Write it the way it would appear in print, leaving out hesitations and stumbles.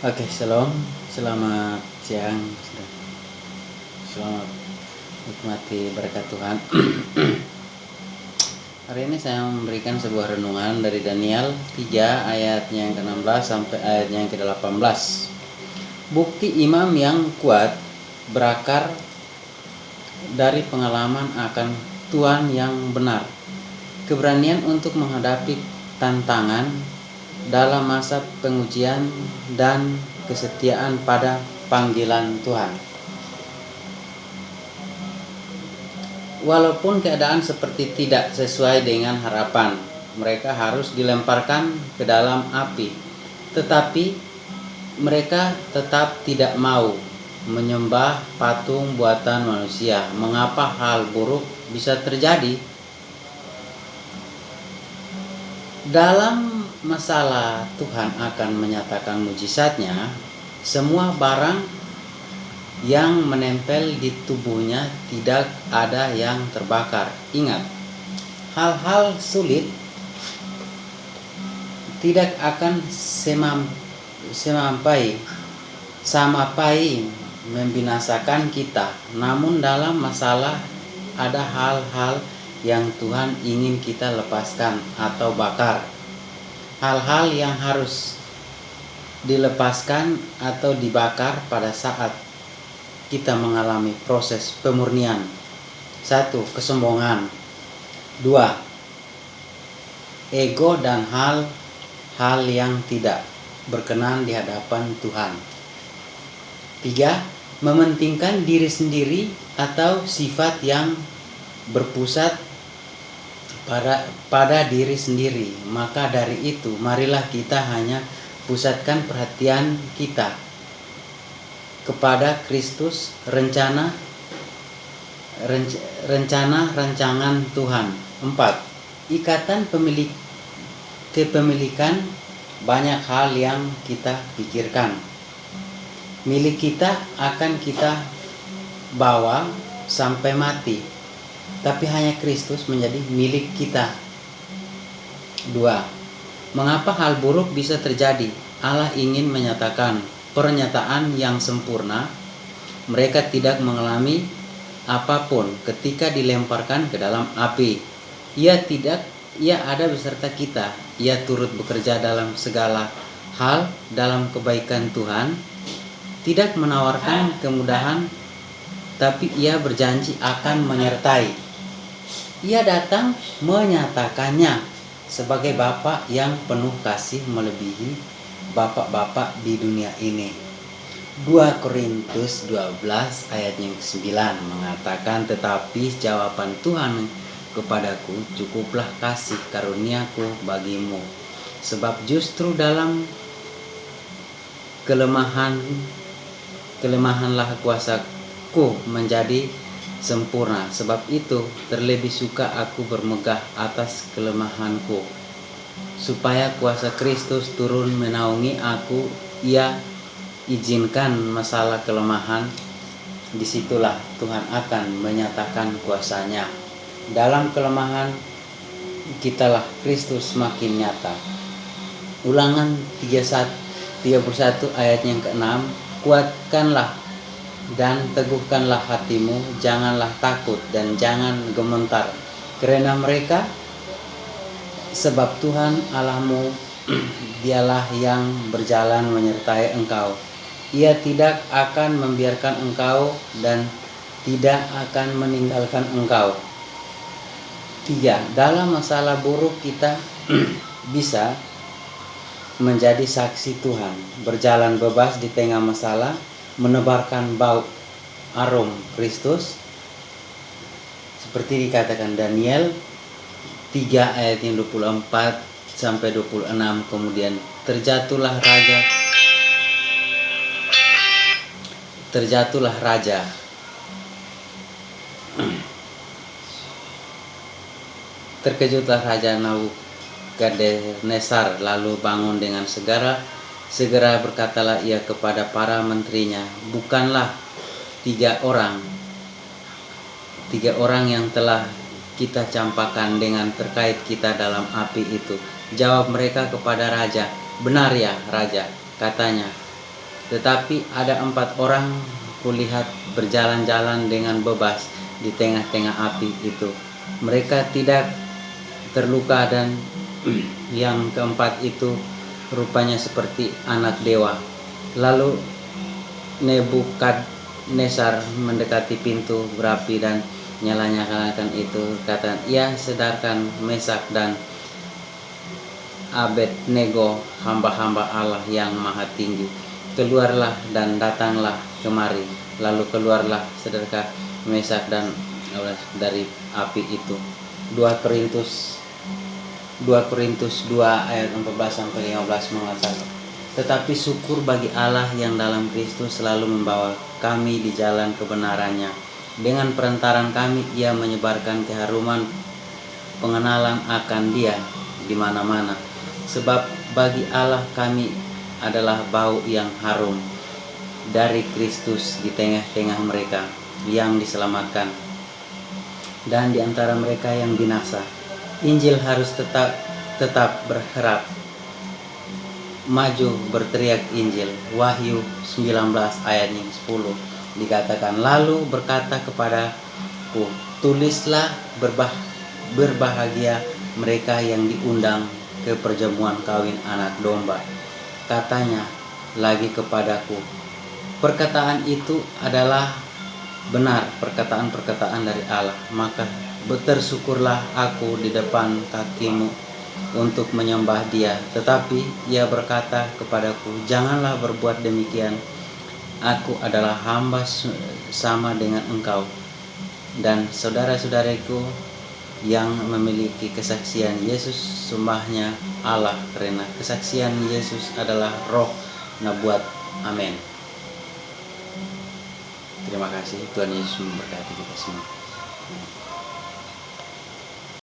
Oke, shalom. Selamat siang. Selamat nikmati berkat Tuhan. Hari ini saya memberikan sebuah renungan dari Daniel 3 ayatnya yang ke-16 sampai ayatnya yang ke-18. Bukti imam yang kuat berakar dari pengalaman akan Tuhan yang benar. Keberanian untuk menghadapi tantangan dalam masa pengujian dan kesetiaan pada panggilan Tuhan. Walaupun keadaan seperti tidak sesuai dengan harapan, mereka harus dilemparkan ke dalam api. Tetapi mereka tetap tidak mau menyembah patung buatan manusia. Mengapa hal buruk bisa terjadi? Dalam masalah Tuhan akan menyatakan mujizatnya, semua barang yang menempel di tubuhnya tidak ada yang terbakar. Ingat, hal-hal sulit tidak akan sampai membinasakan kita. Namun dalam masalah ada hal-hal yang Tuhan ingin kita lepaskan atau bakar. Hal-hal yang harus dilepaskan atau dibakar pada saat kita mengalami proses pemurnian. 1. Kesombongan. 2. Ego dan hal-hal yang tidak berkenan di hadapan Tuhan. 3. Mementingkan diri sendiri atau sifat yang berpusat pada diri sendiri. Maka dari itu, marilah kita hanya pusatkan perhatian kita kepada Kristus, rancangan Tuhan. 4. Ikatan kepemilikan. Banyak hal yang kita pikirkan. Milik kita akan kita bawa sampai mati, tapi hanya Kristus menjadi milik kita. 2. Mengapa hal buruk bisa terjadi? Allah ingin menyatakan pernyataan yang sempurna. Mereka tidak mengalami apapun ketika dilemparkan ke dalam api. Ia ada beserta kita. Ia turut bekerja dalam segala hal dalam kebaikan Tuhan. Tidak menawarkan kemudahan, tapi ia berjanji akan menyertai. Ia datang menyatakannya sebagai Bapa yang penuh kasih melebihi bapak-bapak di dunia ini. 2 Korintus 12 ayat yang ke-9 mengatakan, tetapi jawaban Tuhan kepadaku, cukuplah kasih karuniaku bagimu, sebab justru dalam kelemahanlah kuasaku menjadi sempurna. Sebab itu terlebih suka aku bermegah atas kelemahanku, supaya kuasa Kristus turun menaungi aku. Ia izinkan masalah kelemahan, disitulah Tuhan akan menyatakan kuasanya. Dalam kelemahan kitalah Kristus makin nyata. Ulangan 31 ayat yang ke-6. Kuatkanlah dan teguhkanlah hatimu, janganlah takut dan jangan gemetar karena mereka, sebab Tuhan Allahmu dialah yang berjalan menyertai engkau. Ia tidak akan membiarkan engkau dan tidak akan meninggalkan engkau. 3. Dalam masalah buruk kita bisa menjadi saksi Tuhan, berjalan bebas di tengah masalah, menebarkan bau arum Kristus, seperti dikatakan Daniel 3 ayat yang 24 sampai 26. Kemudian terjatuhlah raja terkejutlah Raja Nebukadnezar, lalu bangun dengan segera berkatalah ia kepada para menterinya, bukanlah tiga orang yang telah kita campakkan dengan terkait kita dalam api itu? Jawab mereka kepada raja, benar ya raja, katanya, Tetapi ada 4 orang kulihat berjalan-jalan dengan bebas di tengah-tengah api itu. Mereka tidak terluka, dan yang keempat itu rupanya seperti anak dewa. Lalu Nebukadnezar mendekati pintu berapi dan nyala-nyalakan itu, kata, "Ya, sadarkan Mesak dan Abednego, hamba-hamba Allah yang maha tinggi, keluarlah dan datanglah kemari." Lalu keluarlah saudara Mesak dan dari api itu. 2 Korintus 2 ayat 14 sampai 15 mengatakan, "Tetapi syukur bagi Allah yang dalam Kristus selalu membawa kami di jalan kebenarannya. Dengan perantaran kami Ia menyebarkan keharuman pengenalan akan Dia di mana-mana. Sebab bagi Allah kami adalah bau yang harum dari Kristus di tengah-tengah mereka yang diselamatkan dan di antara mereka yang binasa. Injil harus tetap berharap. Maju berteriak Injil." Wahyu 19 ayat 10 dikatakan, "Lalu berkata kepadaku, tulislah, berbahagia mereka yang diundang ke perjamuan kawin anak domba." Katanya lagi kepadaku, perkataan itu adalah benar, perkataan-perkataan dari Allah. Maka bersyukurlah aku di depan kakimu untuk menyembah Dia. Tetapi Ia berkata kepadaku, "Janganlah berbuat demikian. Aku adalah hamba sama dengan engkau dan saudara-saudariku yang memiliki kesaksian Yesus, sembahnya Allah, karena kesaksian Yesus adalah roh nabuat." Amin. Terima kasih. Tuhan Yesus memberkati kita semua.